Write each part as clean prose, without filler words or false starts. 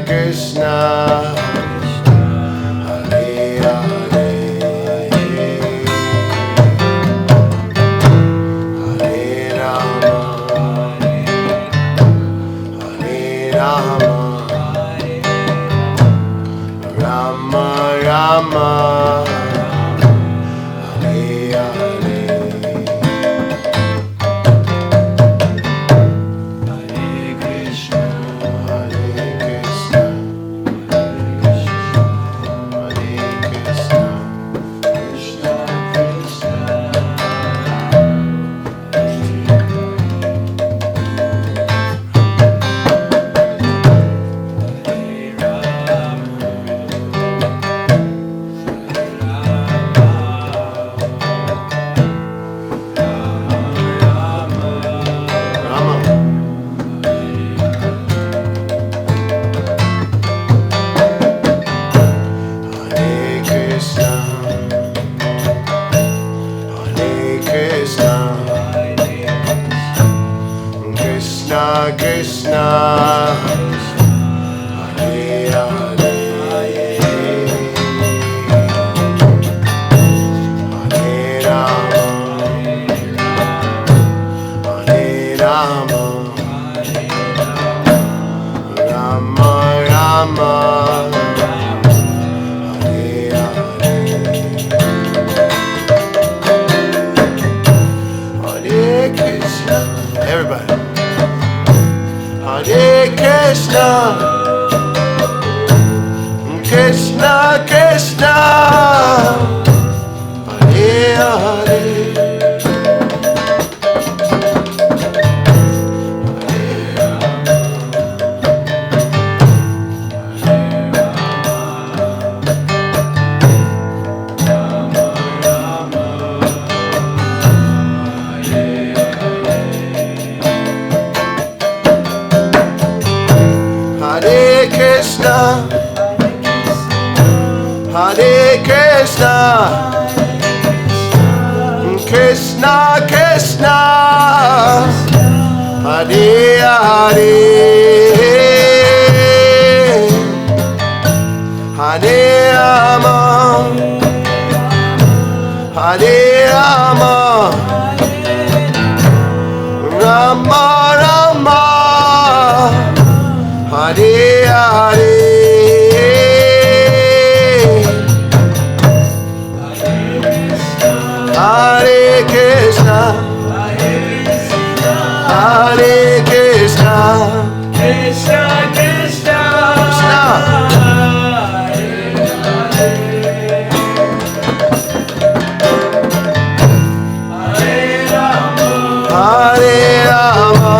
Krishna, Hare Hare, Hare Rama, Hare Rama, Rama Rama, Hare Hare, Hare Krishna, Hare Krishna, Hare Krishna, Krishna Krishna, Rama. Hare Krishna, Hare Krishna, Krishna Krishna, Hare Hare, Hare Rama, Hare Rama, Rama Rama, Hare Hare, Hare Krishna. Everybody. Hare Krishna, Krishna Krishna, Hare Hare, Hare Krishna, Hare Krishna, Krishna Krishna, Hare Hare, Hare Rama, Hare Rama, Rama Rama, Hare Hare, Hare Krishna, Hare Krishna, Krishna Krishna, Krishna, Hare Rama,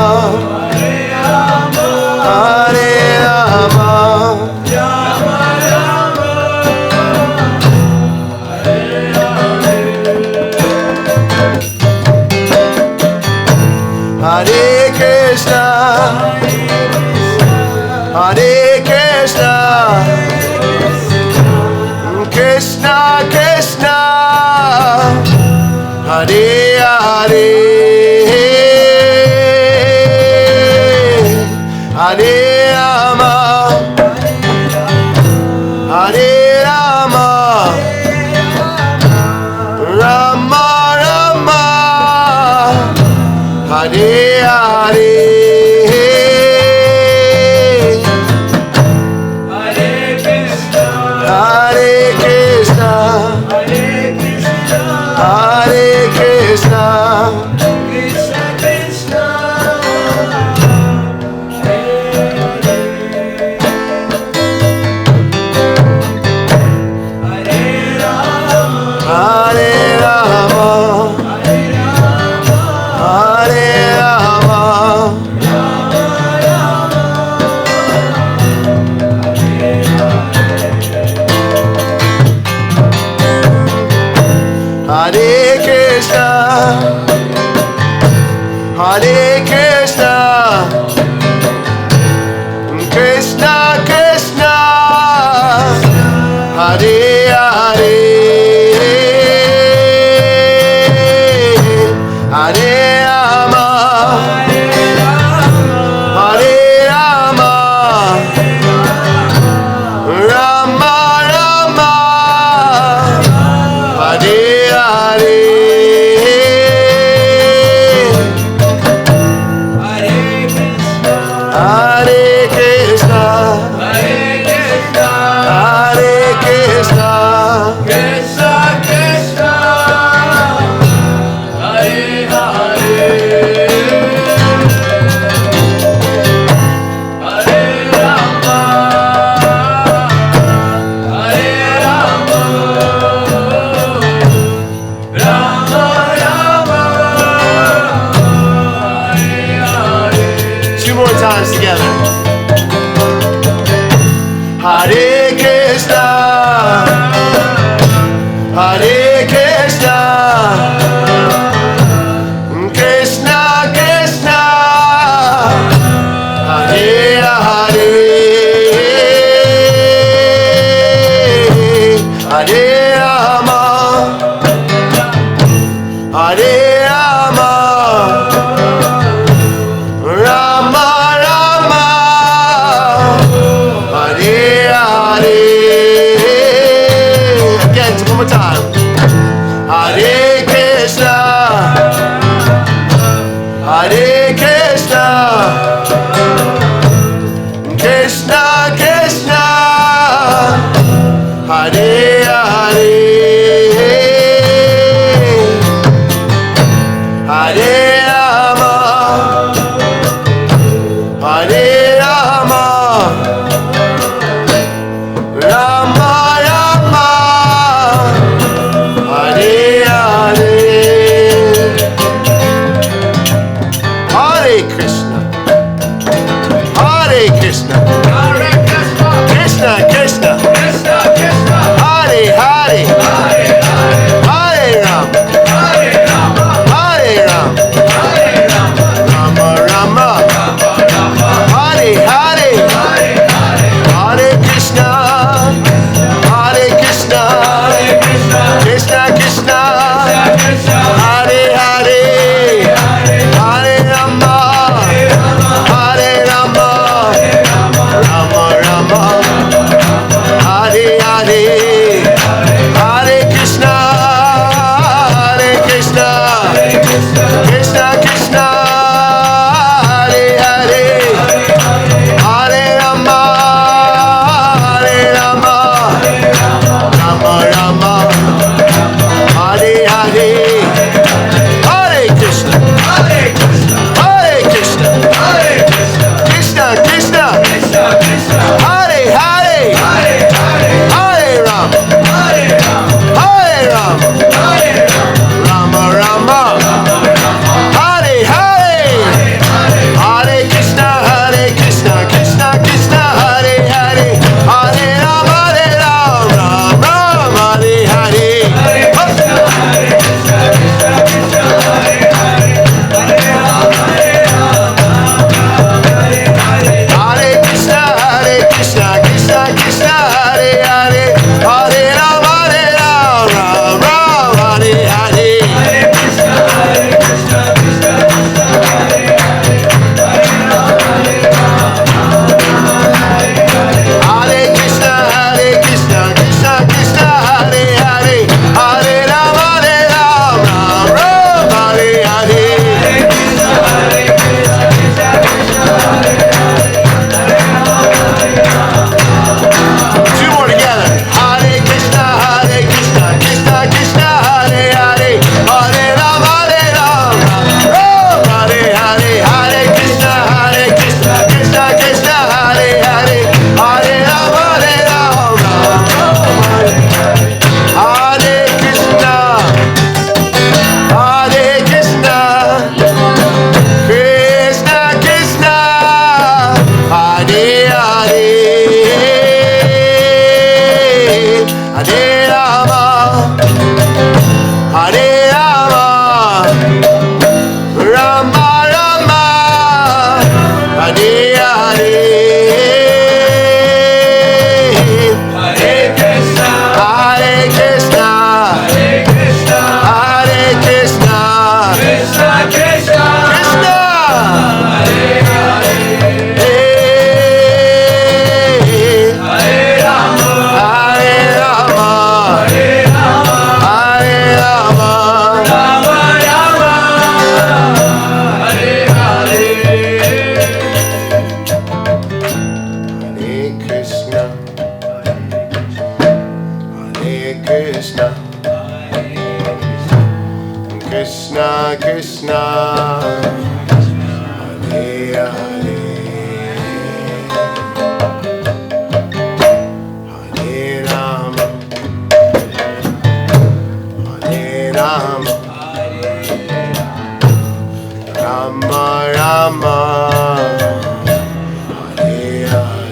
Hare Rama, Hare Krishna, Hare Krishna, Krishna Krishna, Hare Hare, Hare Rama, Hare Rama, Rama Rama, Hare Hare, Hare Krishna, Hare Krishna, Hare Hare Krishna, Krishna, Krishna Krishna, Hare Rama, Hare Rama, Hare Rama, Hare Krishna, Hare Krishna, Krishna Krishna, Hare Hare, Hare Rama, Hare Rama, Krishna, Krishna Krishna, Hare Hare, Hare Rama, Hare Rama, Rama Rama, Hare Hare. Again, one more time. Hare Krishna, Hare Krishna, Krishna Krishna, Hare Hare, Hare Rama, Hare Rama, Rama Rama, Hare Hare. Hare Krishna, Hare Krishna, Hare Krishna, Krishna Krishna, Krishna Krishna, Hare Hare, Hare Hare, Hare Ram, Hare Rama, Hare Ram, Hare Rama, Rama Rama, Rama Rama, Hare Hare, Hare Hare, Hare Krishna, Hare Krishna, Hare Krishna, Krishna Krishna, Krishna, Hare Hare, Hare Hare Rama, Hare Rama, Rama Rama, Hare Hare, Hare Krishna, Hare Krishna, Krishna Krishna, Hare Hare, Hare Rama, Hare Rama, Rama Rama, Hare Hare, Hare Krishna, Hare Krishna, Hare Krishna, Hare Krishna, Krishna Krishna, Krishna Krishna, Hare Hare, Hare Hare, Hare Ram, Hare Rama, Hare Ram, Hare Rama, Rama Rama, Hare Hare, Hare Krishna, Hare Krishna, Krishna Krishna, Hare Hare, Hare Ram, Hare Ram, Ram Ram, Hare Hare. Hare Krishna, Hare Krishna, Krishna Krishna, Hare Hare, Hare Ram, Ram Ram, Hare Hare. Hare Krishna, Hare Krishna, Krishna Krishna, Hare Hare, Hare Ram, Ram Ram, Hare Hare. Two more together. Hare Krishna, Hare Krishna, Krishna Krishna, Hare Hare, Hare Ram, Ram Ram, Hare Hare, Hare Krishna, Krishna Krishna, Hare Hare, Hare Ram, Ram Ram, Hare Krishna, Hare Krishna, Krishna Krishna, Hare Hare, Hare Rama, Hare Rama, Rama Rama, Hare Hare, Hare Krishna, Hare Krishna, Hare Krishna, Hare Krishna, Krishna Krishna, Krishna, Hare Hare, Hare Hare Rama, Hare Rama, Hare Rama, Hare Rama, Rama Rama, Hare Hare, Hare Krishna, Hare Krishna, Krishna Krishna, Hare Hare, Hare Rama, Hare Rama, Rama Rama, Hare Hare.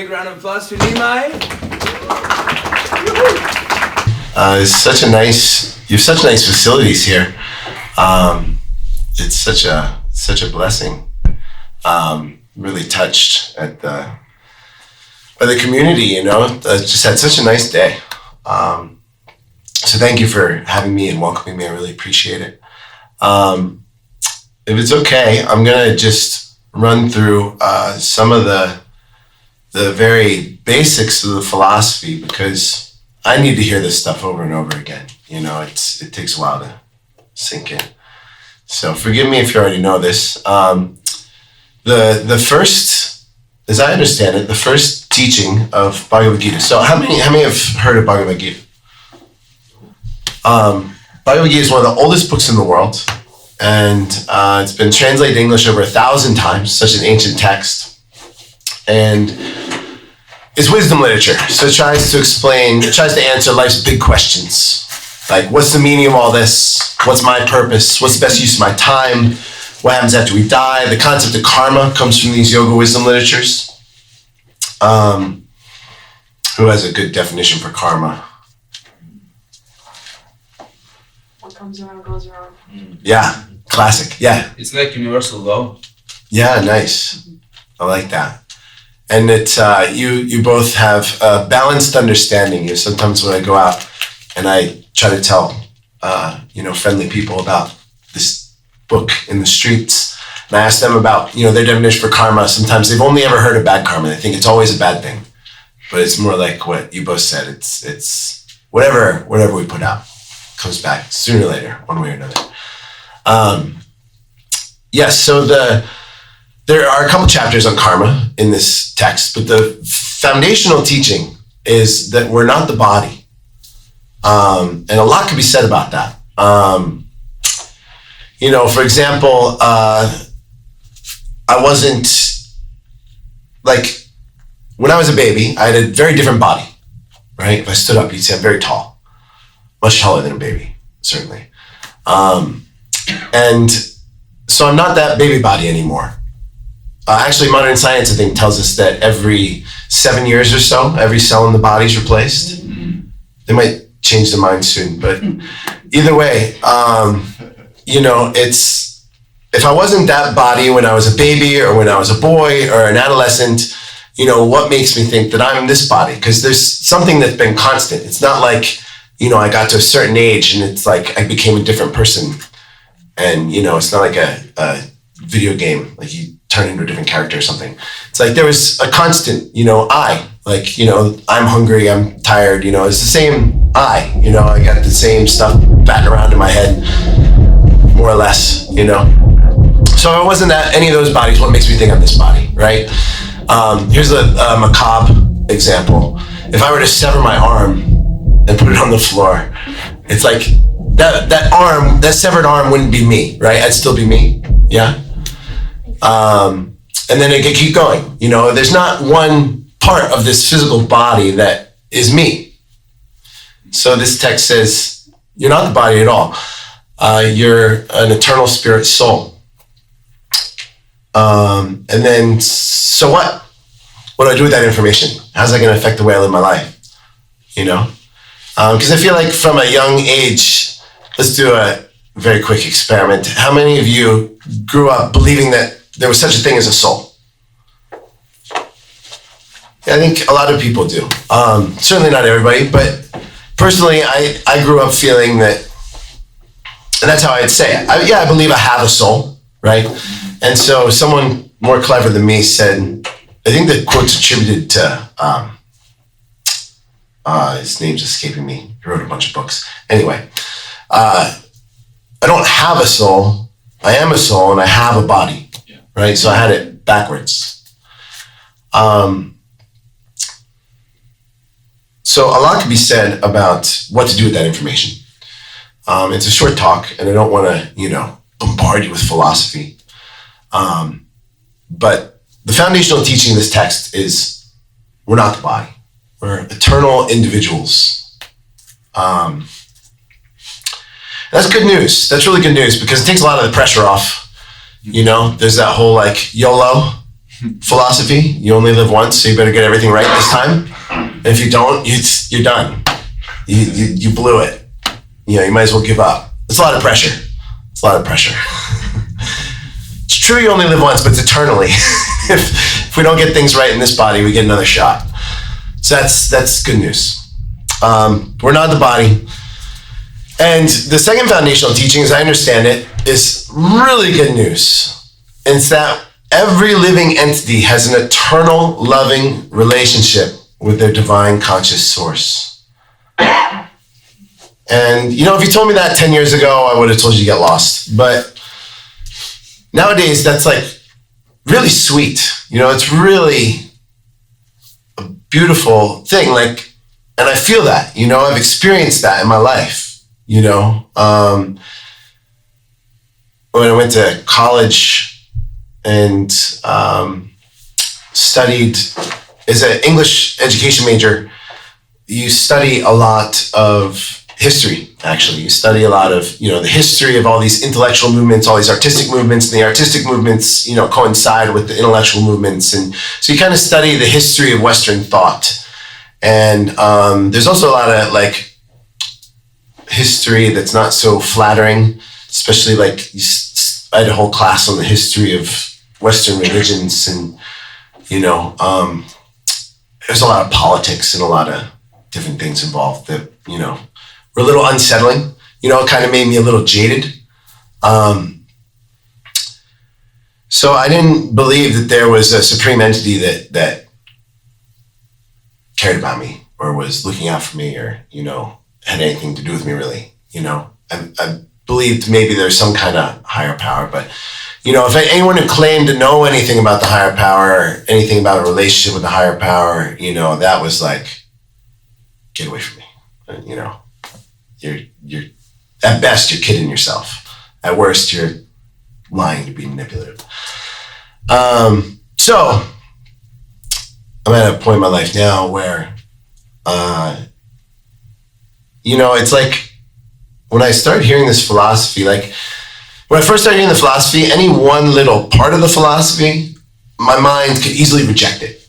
big round of applause for Nimai. It's such a nice. You have such nice facilities here. It's such a blessing. Really touched at by the community. You know, just had such a nice day. So thank you for having me and welcoming me. I really appreciate it. If it's okay, I'm gonna just run through some of the very basics of the philosophy, because I need to hear this stuff over and over again. You know, it takes a while to sink in. So forgive me if you already know this. The first, as I understand it, the first teaching of Bhagavad Gita. So how many have heard of Bhagavad Gita? Bhagavad Gita is one of the oldest books in the world, and it's been translated to English over 1,000 times, such an ancient text, and it's wisdom literature. So it tries to answer life's big questions, like what's the meaning of all this? What's my purpose? What's the best use of my time? What happens after we die? The concept of karma comes from these yoga wisdom literatures. Who has a good definition for karma? What comes around goes around. Yeah, classic. Yeah. It's like universal law. Yeah, nice. I like that. And it's you both have a balanced understanding. You know, sometimes when I go out and I try to tell friendly people about this book in the streets, and I ask them about their definition for karma. Sometimes they've only ever heard of bad karma. They think it's always a bad thing, but it's more like what you both said. It's whatever we put out comes back sooner or later, one way or another. Yes, so there are a couple chapters on karma in this text, but the foundational teaching is that we're not the body. And a lot can be said about that. For example, I wasn't, like, when I was a baby, I had a very different body, right? If I stood up, you'd say I'm very tall, much taller than a baby, certainly. And so I'm not that baby body anymore. Actually, modern science, I think, tells us that every 7 years or so, every cell in the body is replaced. They might change their mind soon, but either way, it's, if I wasn't that body when I was a baby or when I was a boy or an adolescent, what makes me think that I'm this body? Because there's something that's been constant. It's not like, I got to a certain age and it's like I became a different person. And, it's not like a video game, like you turn into a different character or something. It's like there was a constant, I'm hungry, I'm tired, it's the same I, I got the same stuff batting around in my head, more or less, So if it wasn't that, any of those bodies, what makes me think I'm this body, right? Here's a macabre example. If I were to sever my arm and put it on the floor, it's like that severed arm wouldn't be me, right? I'd still be me, yeah? And then it could keep going. There's not one part of this physical body that is me. So this text says, you're not the body at all. You're an eternal spirit soul. And then, so what? What do I do with that information? How's that going to affect the way I live my life? Because I feel like from a young age, let's do a very quick experiment. How many of you grew up believing that there was such a thing as a soul? Yeah, I think a lot of people do. Certainly not everybody, but personally, I grew up feeling that, and that's how I'd say it. I believe I have a soul, right? And so someone more clever than me said, I think the quote's attributed to, his name's escaping me. He wrote a bunch of books. Anyway, I don't have a soul. I am a soul and I have a body, right? So I had it backwards. So a lot can be said about what to do with that information. It's a short talk and I don't want to, bombard you with philosophy. But the foundational teaching of this text is we're not the body. We're eternal individuals. That's good news. That's really good news because it takes a lot of the pressure off. There's that whole YOLO, philosophy. You only live once, so you better get everything right this time. And if you don't, you're done. You blew it. You might as well give up. It's a lot of pressure. It's a lot of pressure. It's true you only live once, but it's eternally. if we don't get things right in this body, we get another shot. So that's good news. We're not the body. And the second foundational teaching, as I understand it, is really good news. And it's that every living entity has an eternal loving relationship with their divine conscious source. And, if you told me that 10 years ago, I would have told you to get lost. But nowadays, that's like really sweet. It's really a beautiful thing. And I feel that, I've experienced that in my life, when I went to college and studied as an English education major, you study a lot of history, actually. You study a lot of, the history of all these intellectual movements, all these artistic movements, and the artistic movements, coincide with the intellectual movements. And so you kind of study the history of Western thought. And there's also a lot of history that's not so flattering, especially I had a whole class on the history of Western religions, and there's a lot of politics and a lot of different things involved that were a little unsettling. It kind of made me a little jaded. So I didn't believe that there was a supreme entity that cared about me or was looking out for me or had anything to do with me, really. I believed maybe there's some kind of higher power, but if anyone who claimed to know anything about the higher power or anything about a relationship with the higher power, that was get away from me. You're at best you're kidding yourself. At worst, you're lying to be manipulative. So I'm at a point in my life now where, it's like when I started hearing this philosophy, when I first started hearing the philosophy, any one little part of the philosophy, my mind could easily reject it,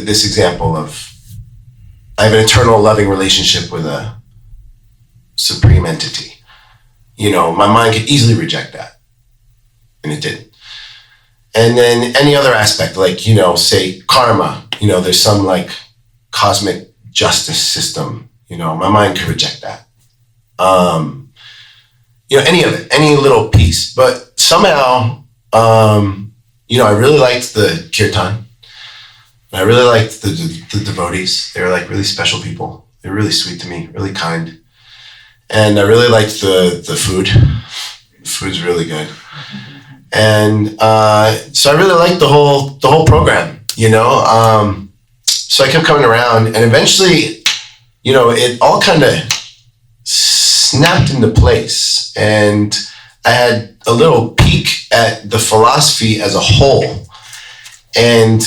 this example of I have an eternal loving relationship with a supreme entity. My mind could easily reject that, and it didn't. And then any other aspect, say karma, there's some cosmic justice system, my mind could reject that. Any of it, any little piece. But somehow, I really liked the kirtan. I really liked the devotees. They were really special people. They were really sweet to me, really kind. And I really liked the food. The food's really good. And so I really liked the whole program, So I kept coming around, and eventually, it all kind of snapped into place. And I had a little peek at the philosophy as a whole. And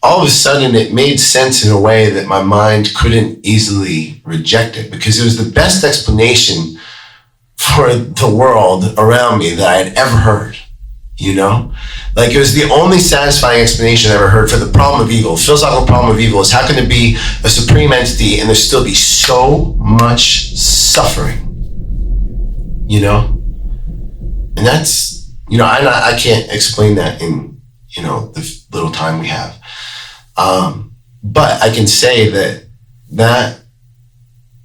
all of a sudden, it made sense in a way that my mind couldn't easily reject it, because it was the best explanation for the world around me that I had ever heard. It was the only satisfying explanation I ever heard for the problem of evil. The philosophical problem of evil is, how can there be a supreme entity and there still be so much suffering? And that's, I can't explain that in, the little time we have. But I can say that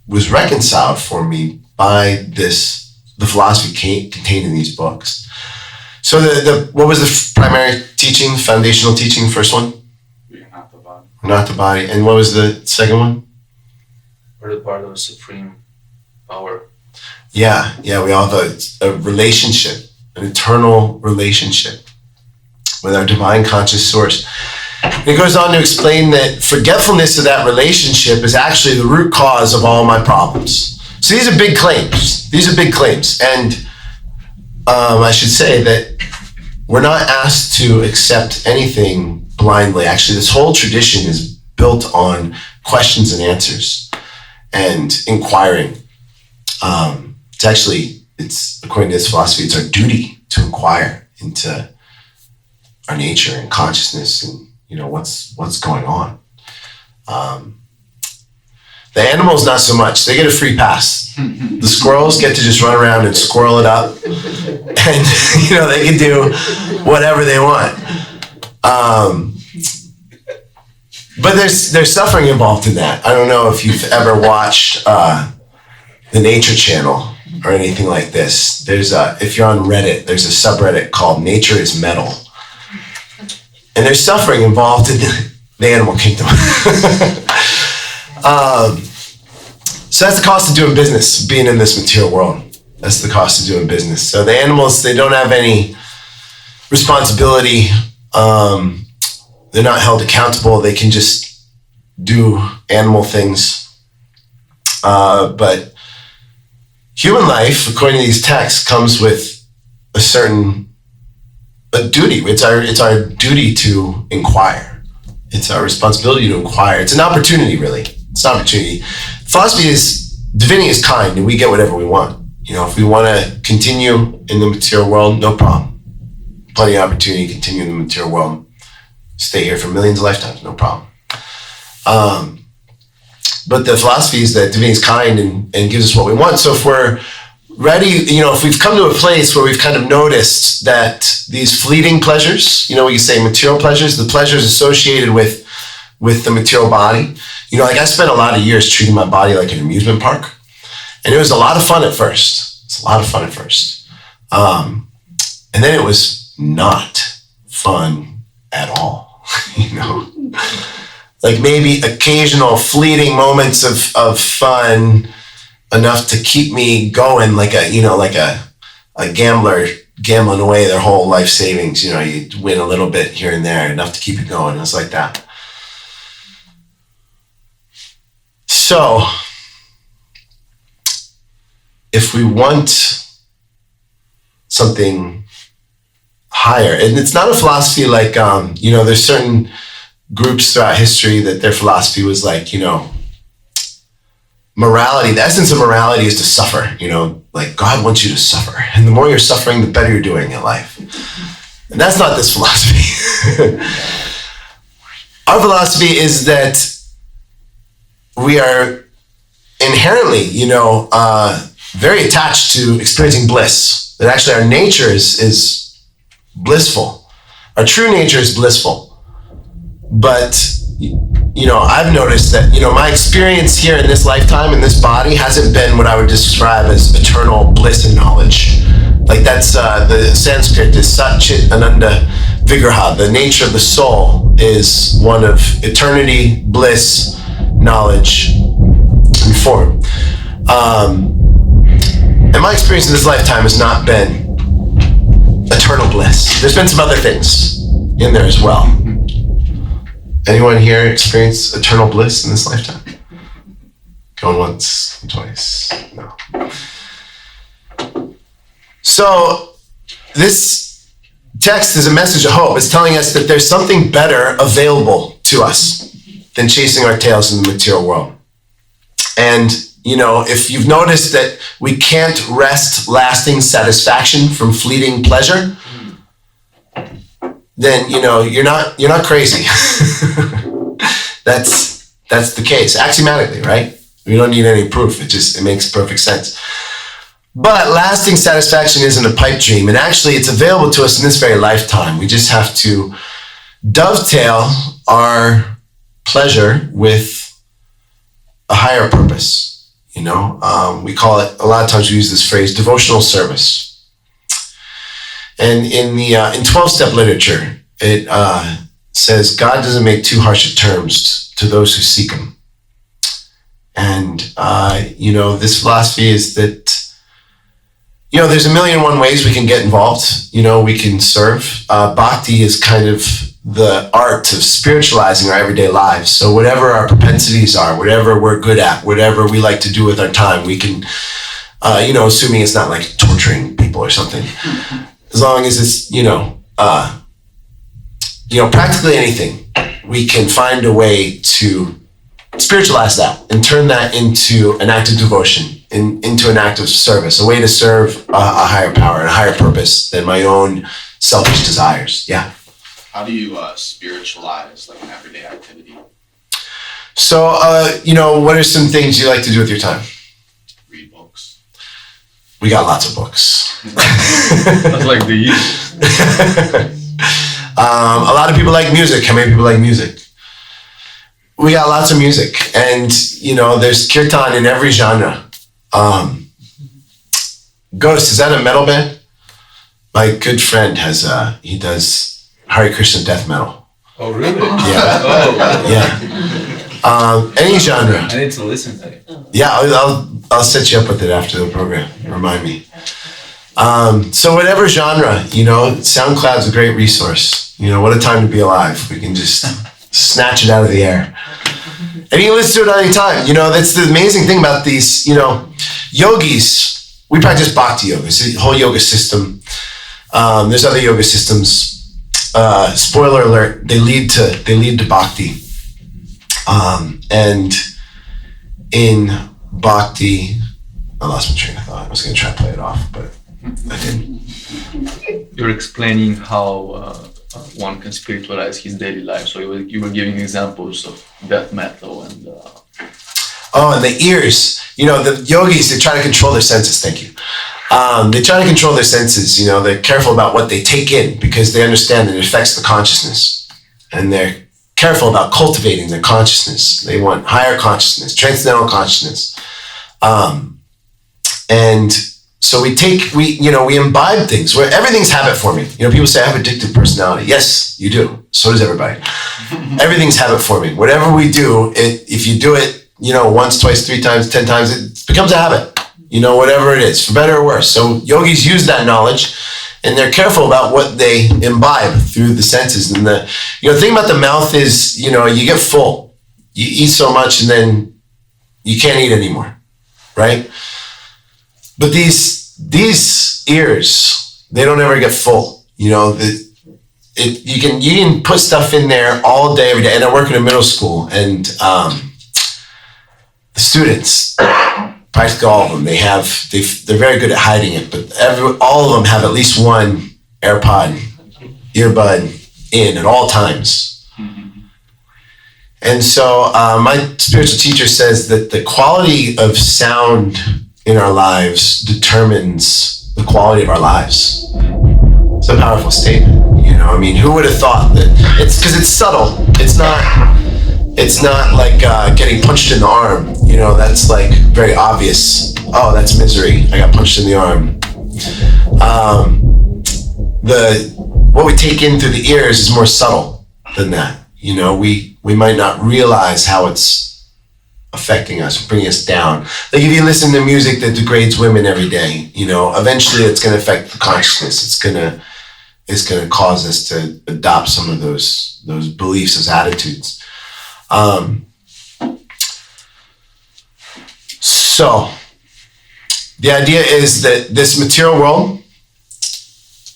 was reconciled for me by the philosophy contained in these books. So what was the primary teaching, foundational teaching, the first one? We are not the body. We're not the body. And what was the second one? We're the part of a supreme power. Yeah, we all have a relationship, an eternal relationship with our divine conscious source. And it goes on to explain that forgetfulness of that relationship is actually the root cause of all my problems. So these are big claims. And I should say that we're not asked to accept anything blindly. Actually, this whole tradition is built on questions and answers and inquiring. It's according to this philosophy, it's our duty to inquire into our nature and consciousness and, what's going on. The animals, not so much. They get a free pass. The squirrels get to just run around and squirrel it up. And, they can do whatever they want. But there's suffering involved in that. I don't know if you've ever watched the Nature Channel or anything like this. If you're on Reddit, there's a subreddit called Nature is Metal. And there's suffering involved in the animal kingdom. So that's the cost of doing business, being in this material world. That's the cost of doing business. So the animals, they don't have any responsibility. They're not held accountable. They can just do animal things. But human life, according to these texts, comes with a duty. It's our duty to inquire. It's our responsibility to inquire. It's an opportunity, really. It's an opportunity. Philosophy divinity is kind, and we get whatever we want. If we want to continue in the material world, no problem. Plenty of opportunity to continue in the material world. Stay here for millions of lifetimes, no problem. But the philosophy is that divinity is kind and gives us what we want. So if we're ready, if we've come to a place where we've kind of noticed that these fleeting pleasures, we can say material pleasures, the pleasures associated with the material body, I spent a lot of years treating my body like an amusement park. And it was a lot of fun at first. It's a lot of fun at first. And then it was not fun at all, Like maybe occasional fleeting moments of fun enough to keep me going, like a gambler gambling away their whole life savings. You win a little bit here and there, enough to keep it going. It was like that. So, if we want something higher, and it's not a philosophy like, there's certain groups throughout history that their philosophy was like, morality, the essence of morality is to suffer, like God wants you to suffer. And the more you're suffering, the better you're doing in life. And that's not this philosophy. Our philosophy is that we are inherently, very attached to experiencing bliss. That actually our nature is blissful. Our true nature is blissful. But, I've noticed that, my experience here in this lifetime, in this body, hasn't been what I would describe as eternal bliss and knowledge. Like that's, the Sanskrit is Satchit Ananda Vigraha. The nature of the soul is one of eternity, bliss, knowledge, and form. And my experience in this lifetime has not been eternal bliss. There's been some other things in there as well. Anyone here experience eternal bliss in this lifetime? Going once, twice, no. So this text is a message of hope. It's telling us that there's something better available to us than chasing our tails in the material world. And, if you've noticed that we can't wrest lasting satisfaction from fleeting pleasure, then, you're not crazy. That's the case, axiomatically, right? We don't need any proof. It makes perfect sense. But lasting satisfaction isn't a pipe dream. And actually, it's available to us in this very lifetime. We just have to dovetail our pleasure with a higher purpose. We call it, a lot of times we use this phrase, devotional service. And in 12-step literature, it says God doesn't make too harsh terms to those who seek him. And, this philosophy is that, there's a million and one ways we can get involved. We can serve. Bhakti is kind of the art of spiritualizing our everyday lives. So whatever our propensities are, whatever we're good at, whatever we like to do with our time, we can, assuming it's not like torturing people or something, as long as it's, practically anything, we can find a way to spiritualize that and turn that into an act of devotion, into an act of service, a way to serve a higher power and a higher purpose than my own selfish desires. Yeah. How do you spiritualize like an everyday activity? So, what are some things you like to do with your time? Read books. We got lots of books. That's like the easiest. A lot of people like music. How many people like music? We got lots of music, and there's kirtan in every genre. Ghost, is that a metal band? My good friend he does Hare Krishna death metal. Oh, really? Yeah. Oh. Yeah. Any genre. I need to listen to it. Yeah, I'll set you up with it after the program. Remind me. So whatever genre, SoundCloud's a great resource. What a time to be alive. We can just snatch it out of the air. And you can listen to it any time. That's the amazing thing about these, yogis. We practice bhakti yoga. It's a whole yoga system. There's other yoga systems. Spoiler alert, they lead to bhakti. And in bhakti, I lost my train of thought. I was going to try to play it off, but I didn't. You're explaining how one can spiritualize his daily life. So you were giving examples of death metal and... Oh, and the ears. The yogis, they try to control their senses. Thank you. They try to control their senses. They're careful about what they take in because they understand that it affects the consciousness. And they're careful about cultivating their consciousness. They want higher consciousness, transcendental consciousness. And so we imbibe things where everything's habit forming. People say I have addictive personality. Yes, you do. So does everybody. Everything's habit forming. Whatever we do, if you do it, once, twice, 3 times, 10 times, it becomes a habit. Whatever it is, for better or worse. So yogis use that knowledge, and they're careful about what they imbibe through the senses. And the thing about the mouth is, you get full. You eat so much, and then you can't eat anymore, right? But these ears, they don't ever get full. You can put stuff in there all day, every day. And I work in a middle school, and the students, practically all of them, they're very good at hiding it, but all of them have at least one earbud in at all times. And so my spiritual teacher says that the quality of sound in our lives determines the quality of our lives. It's a powerful statement. Who would have thought that? It's because it's subtle. It's not like getting punched in the arm. That's like very obvious. Oh, that's misery. I got punched in the arm. What we take in through the ears is more subtle than that. We might not realize how it's affecting us, bringing us down. Like if you listen to music that degrades women every day, eventually it's going to affect the consciousness. It's going to cause us to adopt some of those beliefs, those attitudes. So the idea is that this material world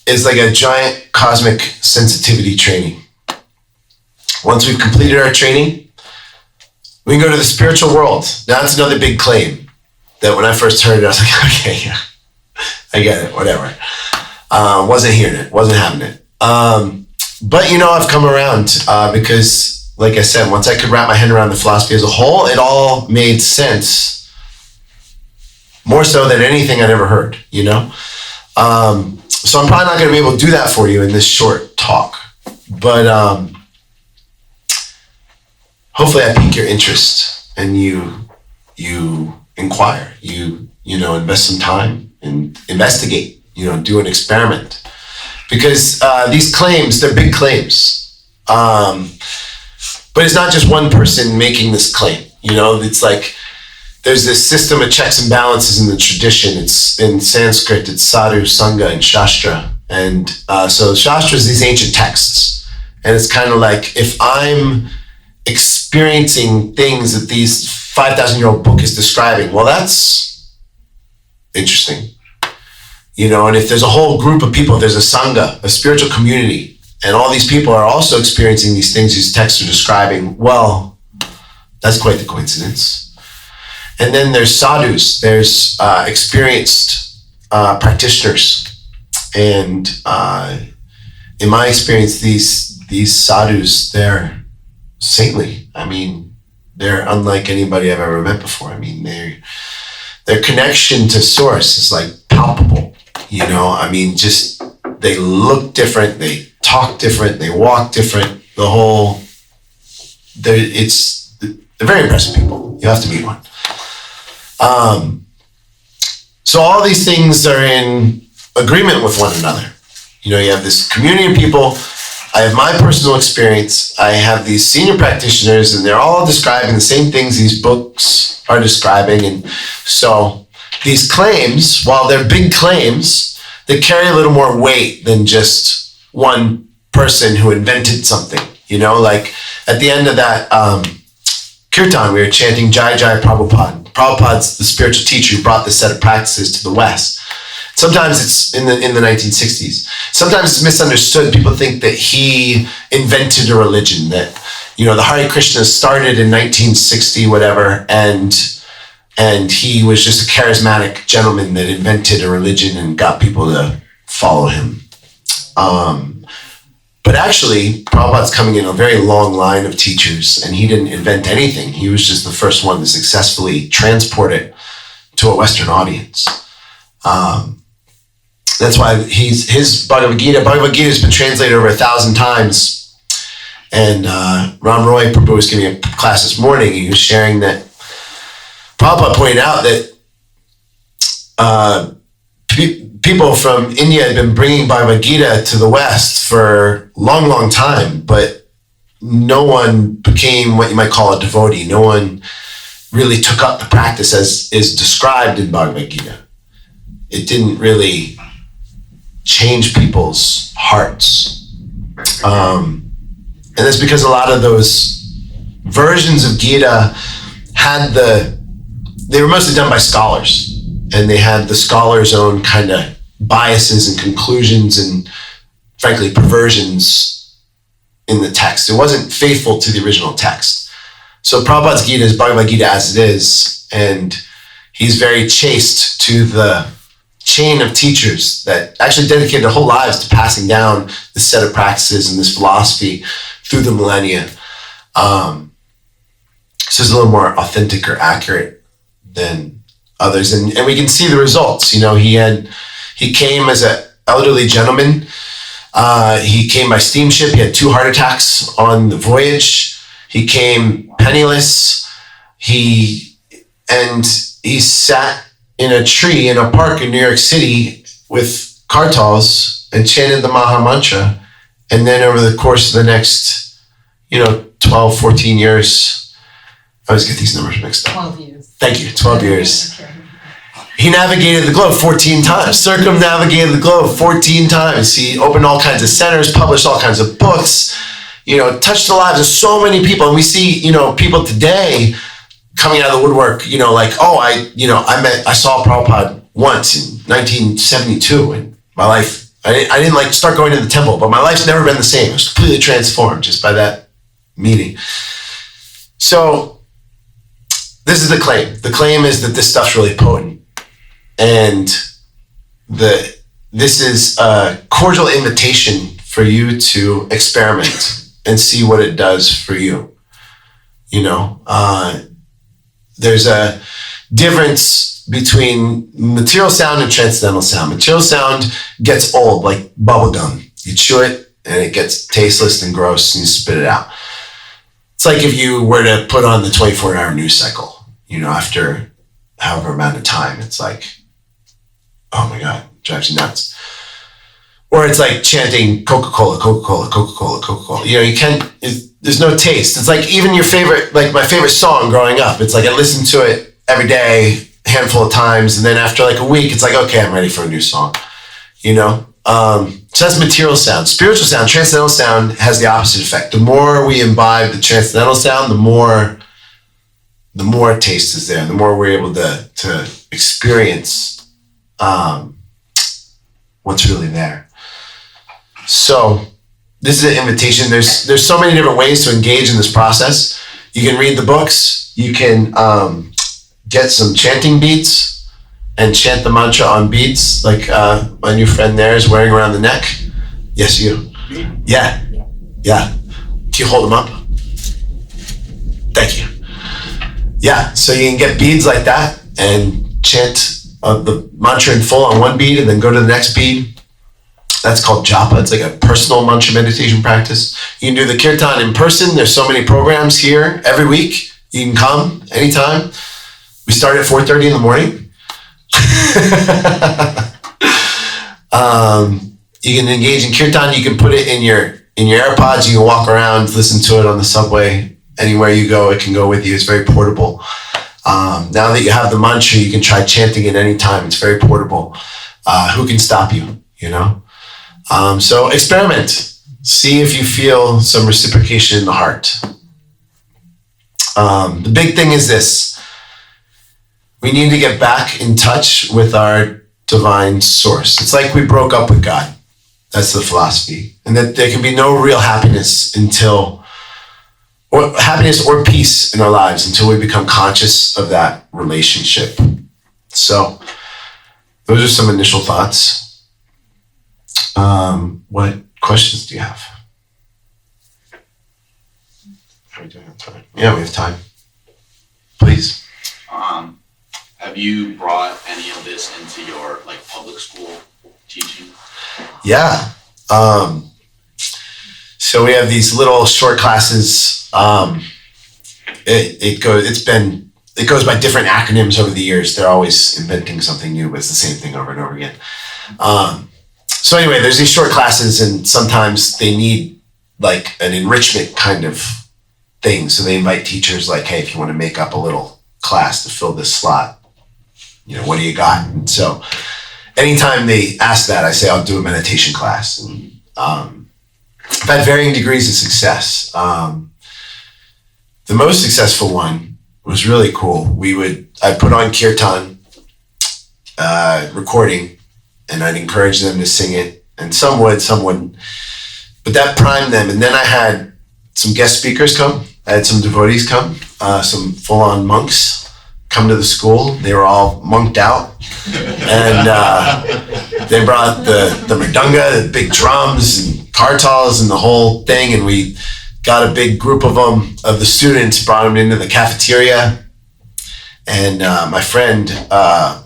is like a giant cosmic sensitivity training. Once we've completed our training, we can go to the spiritual world. Now that's another big claim that when I first heard it, I was like, okay, yeah, I get it, whatever. Wasn't hearing it, wasn't having it. But I've come around because, like I said, once I could wrap my head around the philosophy as a whole, it all made sense. More so than anything I'd ever heard, So I'm probably not going to be able to do that for you in this short talk. But hopefully I pique your interest and you inquire, you invest some time and investigate, do an experiment. Because these claims, they're big claims. But it's not just one person making this claim. It's like there's this system of checks and balances in the tradition. It's in Sanskrit, it's sadhu, sangha, and shastra. And so shastra is these ancient texts. And it's kind of like if I'm experiencing things that these 5,000-year-old book is describing, well, that's interesting. And if there's a whole group of people, there's a sangha, a spiritual community, and all these people are also experiencing these things these texts are describing, well, that's quite the coincidence. And then there's sadhus, there's experienced practitioners, and in my experience, these sadhus, they're saintly. I mean, they're unlike anybody I've ever met before. I mean, their connection to source is like palpable, you know. I mean, just they look different, they talk different, they walk different. They're very impressive people. You have to meet one. So all these things are in agreement with one another. You know, you have this community of people. I have my personal experience. I have these senior practitioners, and they're all describing the same things these books are describing. And so these claims, while they're big claims, they carry a little more weight than just one person who invented something. You know, like at the end of that kirtan, we were chanting Jai Jai Prabhupada. Prabhupada's the spiritual teacher who brought this set of practices to the West. Sometimes it's in the 1960s. Sometimes it's misunderstood. People think that he invented a religion, that, you know, the Hare Krishna started in 1960, whatever, and he was just a charismatic gentleman that invented a religion and got people to follow him. But actually, Prabhupada's coming in a very long line of teachers, and he didn't invent anything. He was just the first one to successfully transport it to a Western audience. That's why his Bhagavad Gita has been translated over 1,000 times. And Ram Roy Prabhu was giving a class this morning. He was sharing that Prabhupada pointed out that people from India had been bringing Bhagavad Gita to the West for a long, long time, but no one became what you might call a devotee. No one really took up the practice as is described in Bhagavad Gita. It didn't really change people's hearts. And that's because a lot of those versions of Gita they were mostly done by scholars, and they had the scholar's own kind of biases and conclusions and, frankly, perversions in the text. It wasn't faithful to the original text. So Prabhupada's Gita is Bhagavad Gita as it is, and he's very chaste to the chain of teachers that actually dedicated their whole lives to passing down this set of practices and this philosophy through the millennia. So it's a little more authentic or accurate than others. And we can see the results. You know, he came as an elderly gentleman. He came by steamship. He had 2 heart attacks on the voyage. He came penniless. He sat in a tree in a park in New York City with kartals and chanted the Maha Mantra. And then over the course of the next, 12, 14 years, I always get these numbers mixed up. 12 years. Thank you, 12 years. He navigated the globe 14 times, circumnavigated the globe 14 times. He opened all kinds of centers, published all kinds of books, touched the lives of so many people. And we see, people today coming out of the woodwork, I saw Prabhupada once in 1972, and my life, I didn't start going to the temple, but my life's never been the same. It was completely transformed just by that meeting. So this is the claim. The claim is that this stuff's really potent. And this is a cordial invitation for you to experiment and see what it does for you. There's a difference between material sound and transcendental sound. Material sound gets old, like bubble gum. You chew it and it gets tasteless and gross and you spit it out. It's like if you were to put on the 24-hour news cycle, after however amount of time, it's like, oh my God, it drives you nuts. Or it's like chanting Coca-Cola, Coca-Cola, Coca-Cola, Coca-Cola. There's no taste. It's like even your favorite, like my favorite song growing up, it's like I listened to it every day, a handful of times, and then after like a week, it's like, okay, I'm ready for a new song, So that's material sound. Spiritual sound, transcendental sound has the opposite effect. The more we imbibe the transcendental sound, the more taste is there, the more we're able to experience what's really there. So this is an invitation. There's so many different ways to engage in this process. You can read the books. You can get some chanting beads and chant the mantra on beads, like my new friend there is wearing around the neck. Yes, you. Yeah. Yeah. Can you hold them up? Thank you. Yeah, so you can get beads like that and chant the mantra in full on one bead and then go to the next bead. That's called japa. It's like a personal mantra meditation practice. You can do the kirtan in person. There's so many programs here every week. You can come anytime. We start at 4:30 in the morning. You can engage in kirtan. You can put it in your AirPods. You can walk around, listen to it on the subway. Anywhere you go, it can go with you. It's very portable. Now that you have the mantra, you can try chanting it anytime. It's very portable. Who can stop you, you know? So experiment. See if you feel some reciprocation in the heart. The big thing is this. We need to get back in touch with our divine source. It's like we broke up with God. That's the philosophy. And that there can be no real happiness or peace in our lives until we become conscious of that relationship. So those are some initial thoughts. What questions do you have? Are we doing on time? Yeah, we have time. Please. Have you brought any of this into your public school teaching? Yeah. So we have these little short classes. It goes by different acronyms over the years. They're always inventing something new, but it's the same thing over and over again. So anyway, there's these short classes, and sometimes they need like an enrichment kind of thing. So they invite teachers like, hey, if you want to make up a little class to fill this slot, what do you got? And so anytime they ask that, I say, I'll do a meditation class. And I've had varying degrees of success. The most successful one was really cool. I'd put on kirtan recording, and I'd encourage them to sing it. And some would, some wouldn't. But that primed them. And then I had some guest speakers come. I had some devotees come, some full-on monks come to the school. They were all monked out. And they brought the mridanga, the big drums and kartals and the whole thing. And we got a big group of them, of the students, brought them into the cafeteria. And my friend,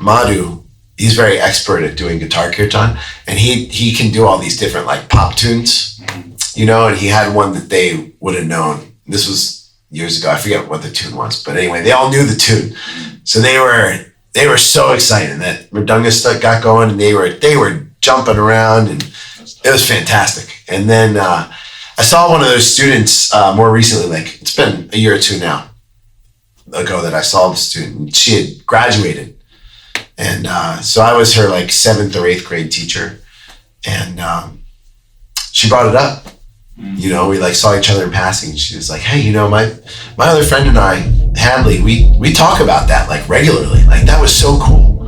Madhu, he's very expert at doing guitar kirtan. And he can do all these different pop tunes, and he had one that they would have known. This was years ago. I forget what the tune was, but anyway, they all knew the tune. So they were so excited that mridanga stuff got going, and they were jumping around, and it was fantastic. And then I saw one of those students more recently, it's been a year or two now ago that I saw the student. She had graduated, and so I was her 7th or 8th grade teacher, and she brought it up. We saw each other in passing. She was like, hey, my other friend and I, Hadley, we talk about that regularly. That was so cool.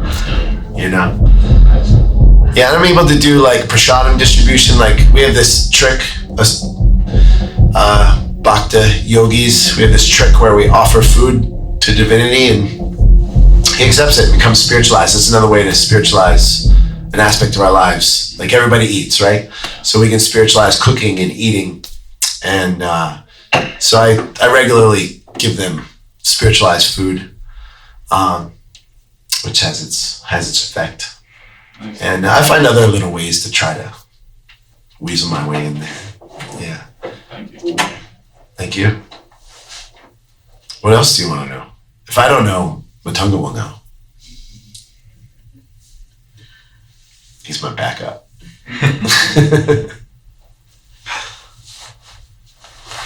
Yeah, and I'm able to do prasadam distribution. We have this trick, Bhakta yogis, we have this trick where we offer food to divinity and he accepts it and becomes spiritualized. That's another way to spiritualize an aspect of our lives. Everybody eats, right? So we can spiritualize cooking and eating. And so I regularly give them spiritualized food, which has its effect. Nice. And I find other little ways to try to weasel my way in there. Yeah. Thank you. Thank you. What else do you want to know? If I don't know, Matunga will know. He's my backup.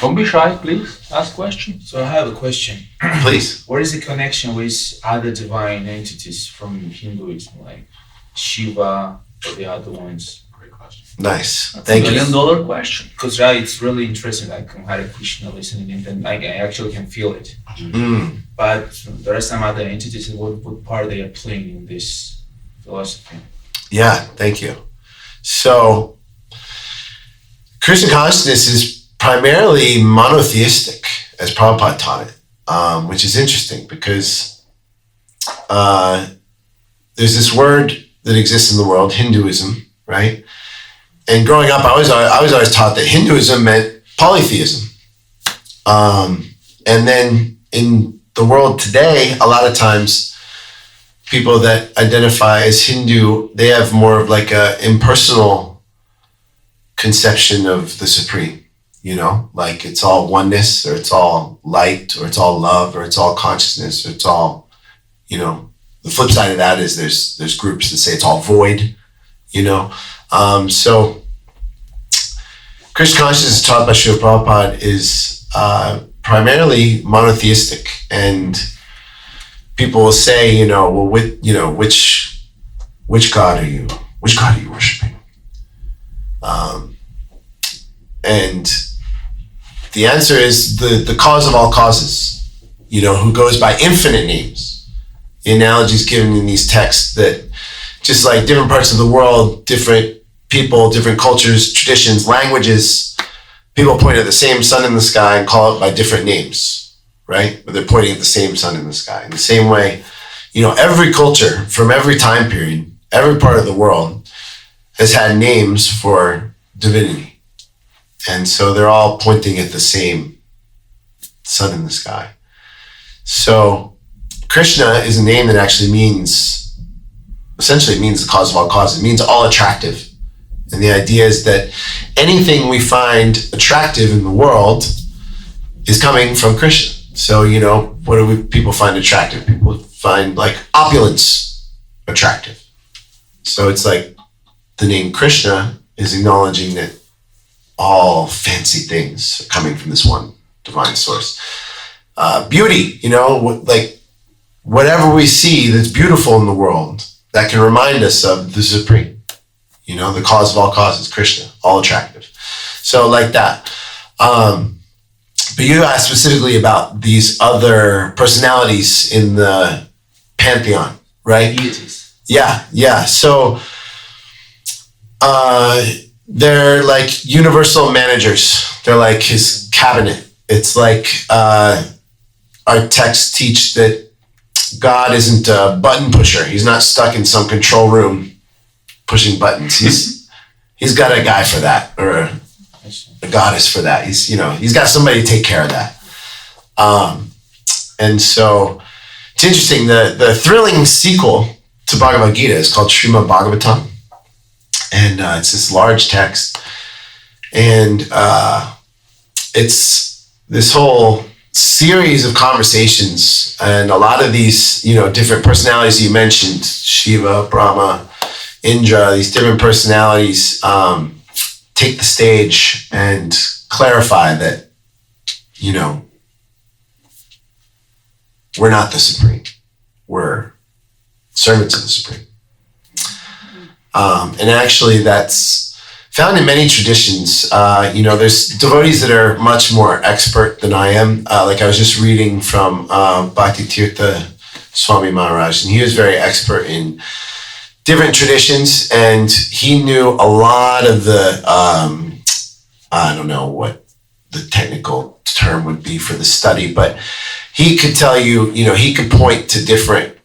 Don't be shy, please. Ask questions. So I have a question. Please. What is the connection with other divine entities from Hinduism, like Shiva or the other ones? Great question. Nice. That's Thank $1 you. million question. Because it's really interesting. I'm Hare Krishna listening, and then I actually can feel it. But there are some other entities. What part they are playing in this philosophy? Yeah, thank you. So, Krishna consciousness is primarily monotheistic, as Prabhupada taught it, which is interesting because there's this word that exists in the world, Hinduism, right? and growing up, I was always taught that Hinduism meant polytheism. And then in the world today, a lot of times people that identify as Hindu, they have more of like a impersonal conception of the Supreme, you know, like it's all oneness, or it's all light, or it's all love, or it's all consciousness, or it's all, you know. The flip side of that is there's groups that say it's all void, you know. So Krishna consciousness taught by Srila Prabhupada is primarily monotheistic, and people will say, you know, well, which God are you? Which God are you worshiping? And the answer is the cause of all causes, you know, who goes by infinite names. The analogy is given in these texts that just like different parts of the world, different people, different cultures, traditions, languages, people point at the same sun in the sky and call it by different names, right? But they're pointing at the same sun in the sky. In the same way, you know, every culture from every time period, every part of the world has had names for divinity. And so they're all pointing at the same sun in the sky. So Krishna is a name that actually essentially means the cause of all causes. It means all attractive. And the idea is that anything we find attractive in the world is coming from Krishna. So, you know, what do people find attractive? People find like opulence attractive. So it's like the name Krishna is acknowledging that all fancy things are coming from this one divine source. Beauty, you know, like whatever we see that's beautiful in the world, that can remind us of the Supreme, you know, the cause of all causes, Krishna, all attractive. So like that. But you asked specifically about these other personalities in the pantheon, right? Deities. Yeah. So they're like universal managers. They're like his cabinet. It's like our texts teach that God isn't a button pusher. He's not stuck in some control room pushing buttons. He's got a guy for that, or a goddess for that. He's got somebody to take care of that. And so it's interesting. The thrilling sequel to Bhagavad Gita is called Srimad Bhagavatam, and it's this large text, and it's this whole series of conversations, and a lot of these, you know, different personalities you mentioned, Shiva, Brahma, Indra, these different personalities take the stage and clarify that, you know, we're not the Supreme. We're servants of the Supreme. And actually that's found in many traditions. You know, there's devotees that are much more expert than I am. Like I was just reading from Bhakti Tirtha Swami Maharaj, and he was very expert in different traditions, and he knew a lot of the, I don't know what the technical term would be for the study, but he could tell you, you know, he could point to different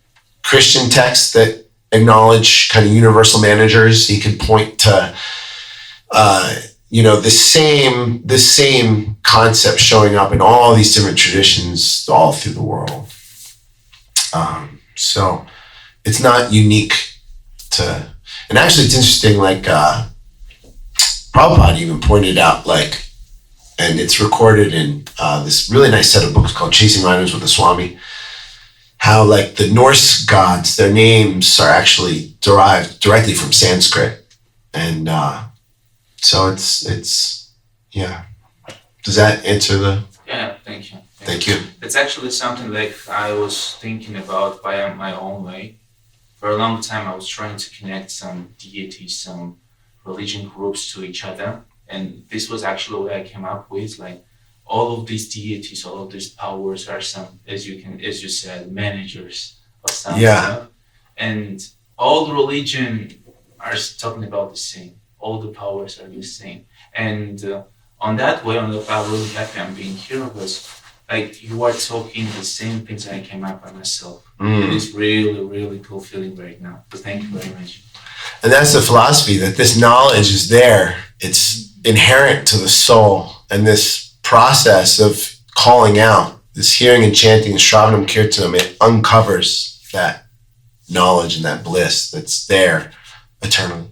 Christian texts that acknowledge kind of universal managers. He could point to, you know, the same concept showing up in all these different traditions all through the world. So it's not unique to, and actually it's interesting, like Prabhupada even pointed out, like, and it's recorded in this really nice set of books called Chasing Rhinos with the Swami, how like the Norse gods, their names are actually derived directly from Sanskrit. And so it's yeah. Does that answer the? Yeah, thank you. Thank you. It's actually something like I was thinking about by my own way. For a long time, I was trying to connect some deities, some religion groups to each other. And this was actually what I came up with. Like all of these deities, all of these powers are some, as you said, managers of some stuff. And all the religion are talking about the same. All the powers are the same. And on that way, I'm really happy I'm being here, because like you are talking the same things I came up by myself. It is really, really cool feeling right now. So thank you very much. And that's the philosophy, that this knowledge is there. It's inherent to the soul. And this process of calling out, this hearing and chanting, Shravanam Kirtanam, it uncovers that knowledge and that bliss that's there eternally.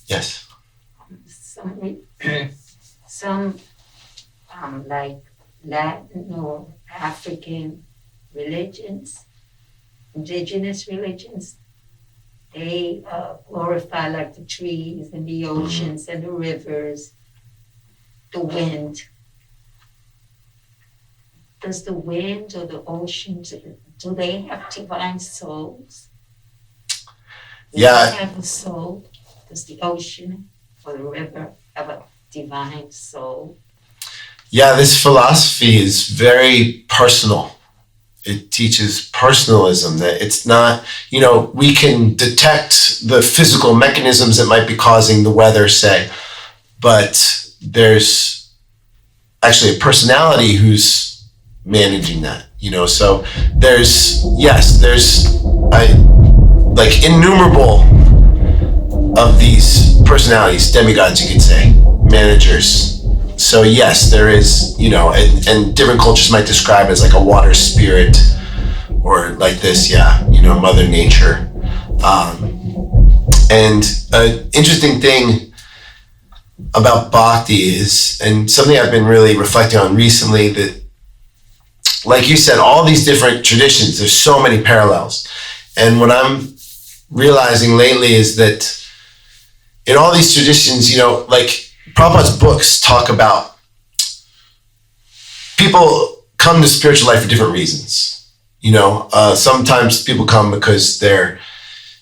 Yes? Some like Latin or African religions, indigenous religions, they glorify like the trees and the oceans and the rivers, the wind. Does the wind or the oceans, do they have divine souls? Do Yeah. they have a soul? Does the ocean or the river have a divine soul? Yeah, this philosophy is very personal. It teaches personalism, that it's not, we can detect the physical mechanisms that might be causing the weather, say, but there's actually a personality who's managing that, so there's like innumerable of these personalities, demigods, you could say, managers. So yes, there is, and different cultures might describe it as like a water spirit, or like this, Mother Nature. And an interesting thing about bhakti is, and something I've been really reflecting on recently, that, like you said, all these different traditions, there's so many parallels. And what I'm realizing lately is that in all these traditions, like Prabhupada's books talk about people come to spiritual life for different reasons. Sometimes people come because they're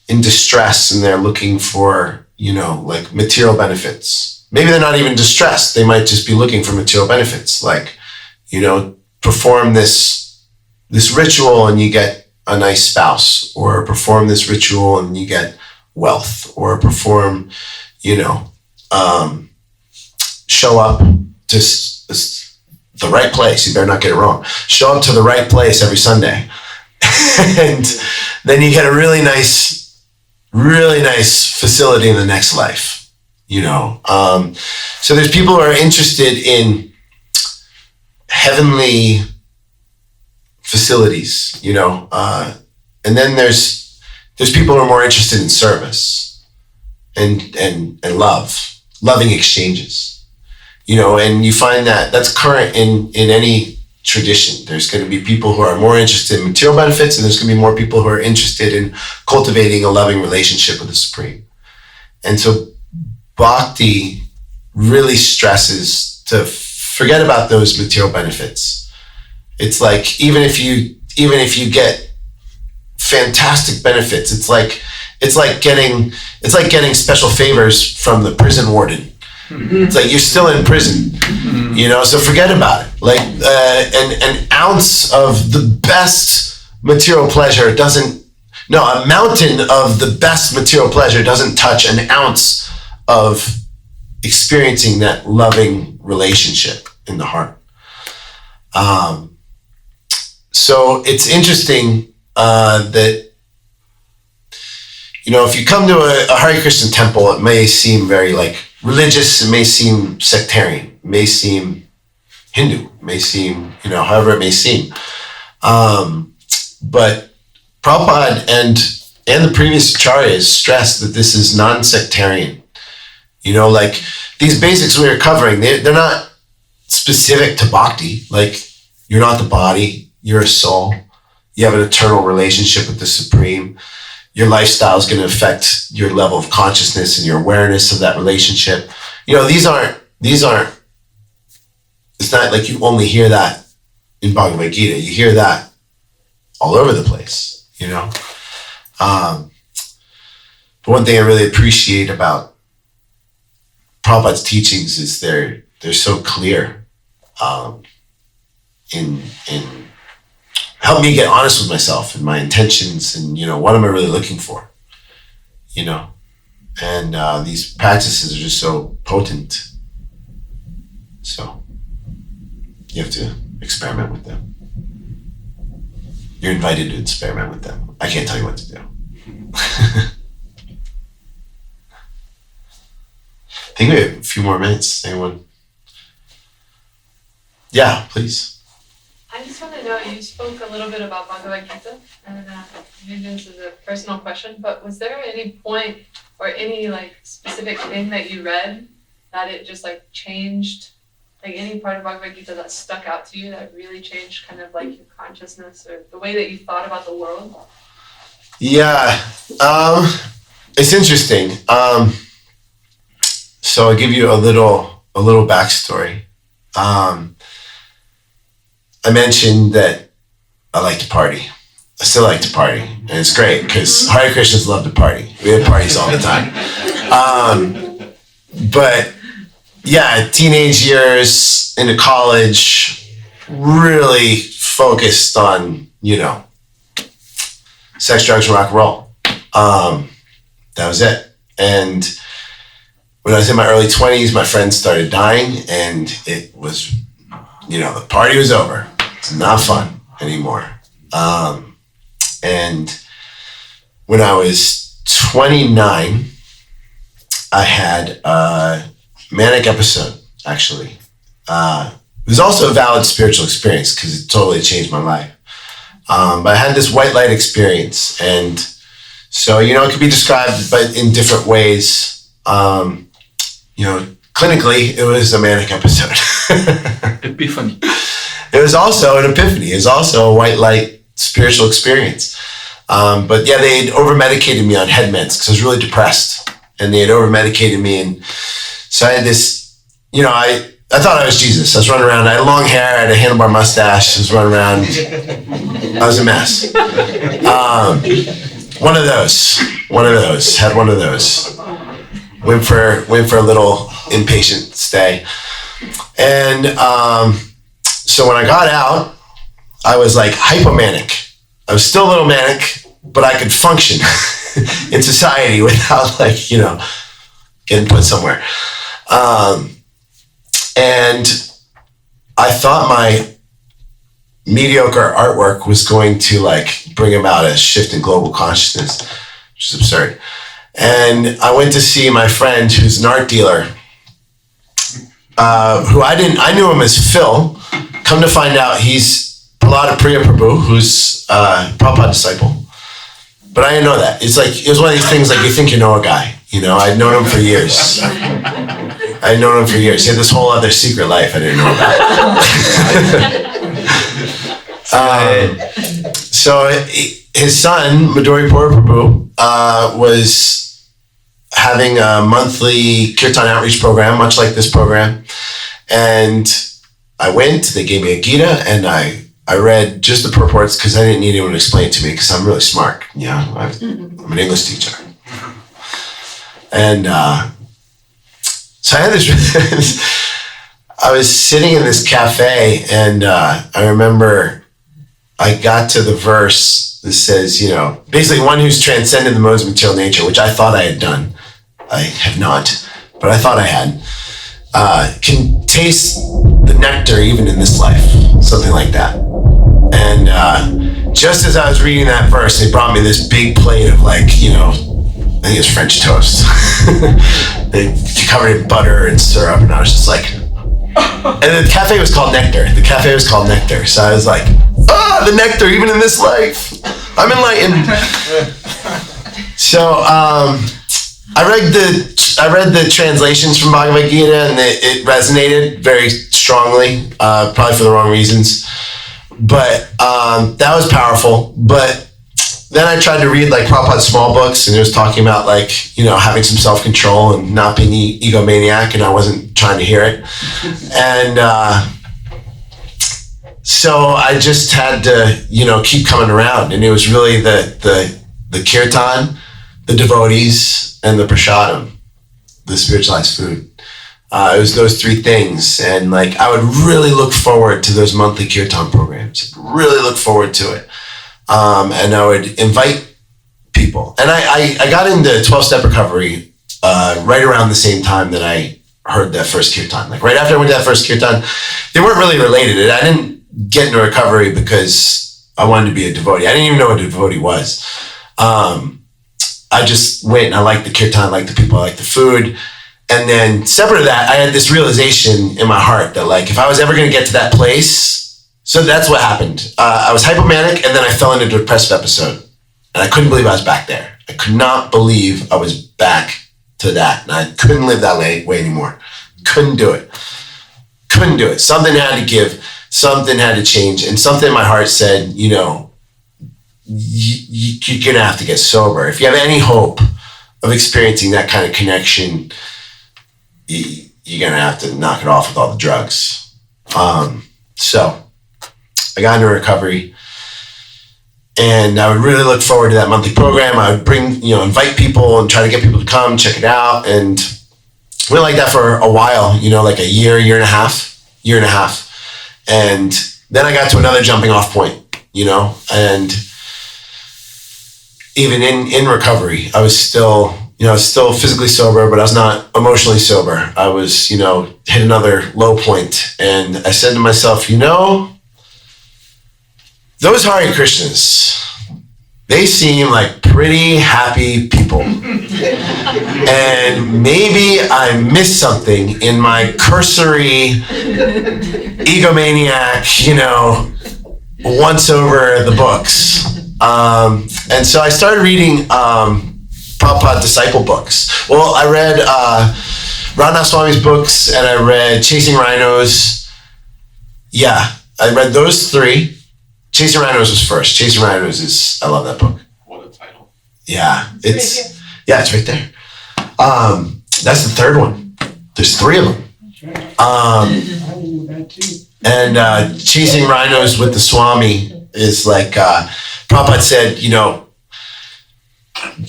in distress and they're looking for, like material benefits. Maybe they're not even distressed. They might just be looking for material benefits. Like, perform this ritual and you get a nice spouse, or perform this ritual and you get wealth, or perform, show up to the right place. You better not get it wrong. Show up to the right place every Sunday. And then you get a really nice facility in the next life, So there's people who are interested in heavenly facilities, and then there's people who are more interested in service and loving exchanges. And you find that that's current in any tradition. There's going to be people who are more interested in material benefits, and there's going to be more people who are interested in cultivating a loving relationship with the Supreme. And so bhakti really stresses to forget about those material benefits. It's like, even if you get fantastic benefits, it's like getting special favors from the prison warden. It's like you're still in prison, so forget about it. Like an ounce of the best material pleasure a mountain of the best material pleasure doesn't touch an ounce of experiencing that loving relationship in the heart. So it's interesting that, if you come to a Hare Krishna temple, it may seem very like religious, it may seem sectarian, it may seem Hindu, it may seem, however it may seem. But Prabhupada and the previous acharyas stressed that this is non-sectarian. Like these basics we are covering, they're not specific to bhakti. Like, you're not the body, you're a soul. You have an eternal relationship with the Supreme. Your lifestyle is going to affect your level of consciousness and your awareness of that relationship. These aren't, it's not like you only hear that in Bhagavad Gita. You hear that all over the place, But one thing I really appreciate about Prabhupada's teachings is they're so clear, in help me get honest with myself and my intentions and, what am I really looking for, and these practices are just so potent. So you have to experiment with them. You're invited to experiment with them. I can't tell you what to do. think we have a few more minutes. Anyone? Yeah, please. I just want to know, you spoke a little bit about Bhagavad Gita, and maybe this is a personal question, but was there any point or any like specific thing that you read that it just like changed, like any part of Bhagavad Gita that stuck out to you that really changed kind of like your consciousness or the way that you thought about the world? Yeah, it's interesting. So I'll give you a little backstory. I mentioned that I like to party. I still like to party, and it's great because Hare Krishnas love to party. We have parties all the time. But yeah, teenage years into college, really focused on, sex, drugs, and rock and roll. That was it. And when I was in my early 20s, my friends started dying, and it was, the party was over. It's not fun anymore. And when I was 29, I had a manic episode, actually. It was also a valid spiritual experience because it totally changed my life. But I had this white light experience. And so, it could be described but in different ways. Clinically, it was a manic episode. Epiphany. It was also an epiphany. It was also a white light spiritual experience. But yeah, they had over-medicated me on head meds because I was really depressed. And they had over-medicated me. And so I had this, I thought I was Jesus. I was running around. I had long hair. I had a handlebar mustache. I was running around. I was a mess. One of those. Had one of those. Went for a little inpatient stay. And so when I got out, I was like hypomanic. I was still a little manic, but I could function in society without getting put somewhere. And I thought my mediocre artwork was going to bring about a shift in global consciousness, which is absurd. And I went to see my friend who's an art dealer, who I knew him as Phil. Come to find out, he's Prahlada Priya Prabhu, who's a Prabhupada disciple. But I didn't know that. It was one of these things you think you know a guy. I'd known him for years. He had this whole other secret life I didn't know about. So his son, Madhuri Prabhu, was having a monthly kirtan outreach program, much like this program. And I went, they gave me a Gita, and I read just the purports because I didn't need anyone to explain it to me because I'm really smart. I'm an English teacher. And so I had this, I was sitting in this cafe, and I remember I got to the verse that says, basically one who's transcended the modes of material nature, which I thought I had done. I have not, but I thought I had. Can taste the nectar even in this life, something like that. And just as I was reading that verse, they brought me this big plate of I think it's French toast. They covered in butter and syrup, and I was just like, and the cafe was called Nectar. So I was like, the nectar even in this life. I'm enlightened. So I read the translations from Bhagavad Gita, and it resonated very strongly, probably for the wrong reasons. But that was powerful. But then I tried to read Prabhupada's small books, and it was talking about having some self-control and not being egomaniac, and I wasn't trying to hear it. And so I just had to keep coming around, and it was really the kirtan, the devotees, and the prasadam, the spiritualized food. It was those three things. And I would really look forward to those monthly kirtan programs, really look forward to it. And I would invite people. And I got into 12-step recovery right around the same time that I heard that first kirtan. Right after I went to that first kirtan, they weren't really related. I didn't get into recovery because I wanted to be a devotee. I didn't even know what a devotee was. I just went, and I liked the kirtan, I liked the people, I liked the food. And then separate to that, I had this realization in my heart that like, if I was ever going to get to that place, so that's what happened. I was hypomanic and then I fell into a depressive episode and I couldn't believe I was back there. I could not believe I was back to that. And I couldn't live that way anymore. Couldn't do it. Something had to give, something had to change. And something in my heart said, you know, you're going to have to get sober. If you have any hope of experiencing that kind of connection, you're going to have to knock it off with all the drugs. So I got into recovery and I would really look forward to that monthly program. I would invite people and try to get people to come check it out. And went like that for a while, like a year and a half. And then I got to another jumping off point, and even in recovery, I was still physically sober, but I was not emotionally sober. I was, hit another low point. And I said to myself, those Hare Krishnas, they seem like pretty happy people. And maybe I missed something in my cursory egomaniac, once over the books. And so I started reading Prabhupada disciple books. Well, I read Radhanath Swami's books and I read Chasing Rhinos. Yeah, I read those three. Chasing Rhinos was first. Chasing Rhinos I love that book. What a title. Yeah, it's right there. That's the third one. There's three of them. And Chasing Rhinos with the Swami is like, Prabhupada said,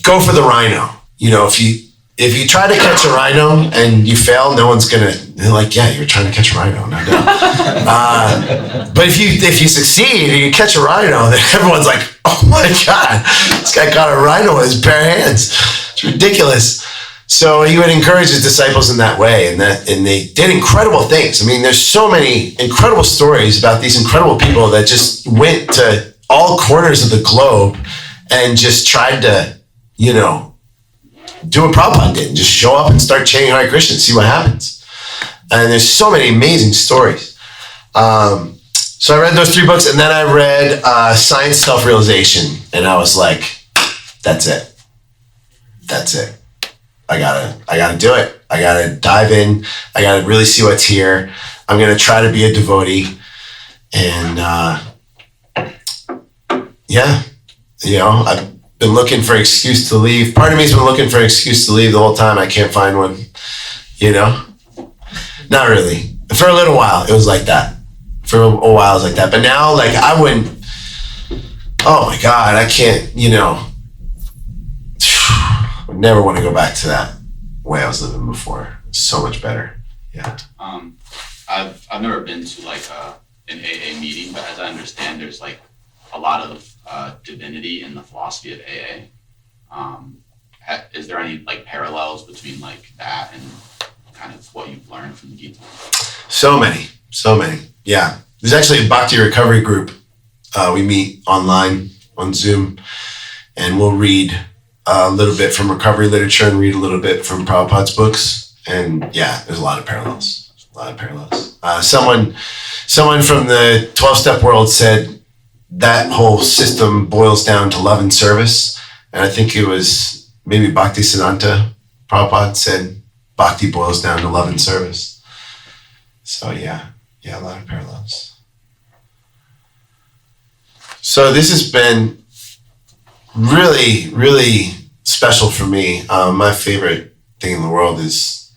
go for the rhino. If you try to catch a rhino and you fail, no one's they're like, yeah, you're trying to catch a rhino, no doubt. But if you succeed and you catch a rhino, then everyone's like, oh my God, this guy caught a rhino with his bare hands. It's ridiculous. So he would encourage his disciples in that way, and they did incredible things. I mean, there's so many incredible stories about these incredible people that just went to all corners of the globe and just tried to, do what Prabhupada did and just show up and start chanting Hare Krishna and see what happens. And there's so many amazing stories. So I read those three books and then I read Science Self-Realization, and I was like, that's it. I gotta do it. I gotta dive in. I gotta really see what's here. I'm gonna try to be a devotee. And I've been looking for an excuse to leave. Part of me's been looking for an excuse to leave the whole time. I can't find one, Not really. For a little while, it was like that. For a while, it was like that. But now, like, I wouldn't, oh my God, I can't, I never want to go back to that way I was living before. It's so much better. Yeah. I've never been to like an AA meeting, but as I understand, there's like a lot of divinity in the philosophy of AA. Is there any like parallels between like that and kind of what you've learned from the Gita? So many. Yeah. There's actually a Bhakti recovery group. We meet online on Zoom, and we'll read a little bit from recovery literature and read a little bit from Prabhupada's books. And yeah, there's a lot of parallels. Someone from the 12-step world said that whole system boils down to love and service. And I think it was maybe Bhakti Siddhanta Prabhupada said Bhakti boils down to love and service. So yeah, a lot of parallels. So this has been really, really special for me. My favorite thing in the world is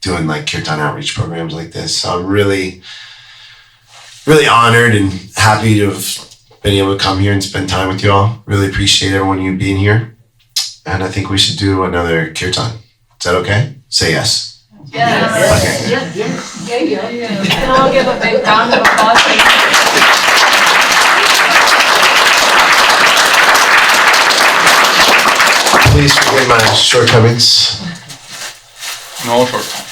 doing like kirtan outreach programs like this. So I'm really, really honored and happy to have been able to come here and spend time with you all. Really appreciate everyone you being here. And I think we should do another kirtan. Is that okay? Say yes. Yes. Okay. Yeah. We can all give a big round of applause. Please forgive my shortcomings. No shortcomings.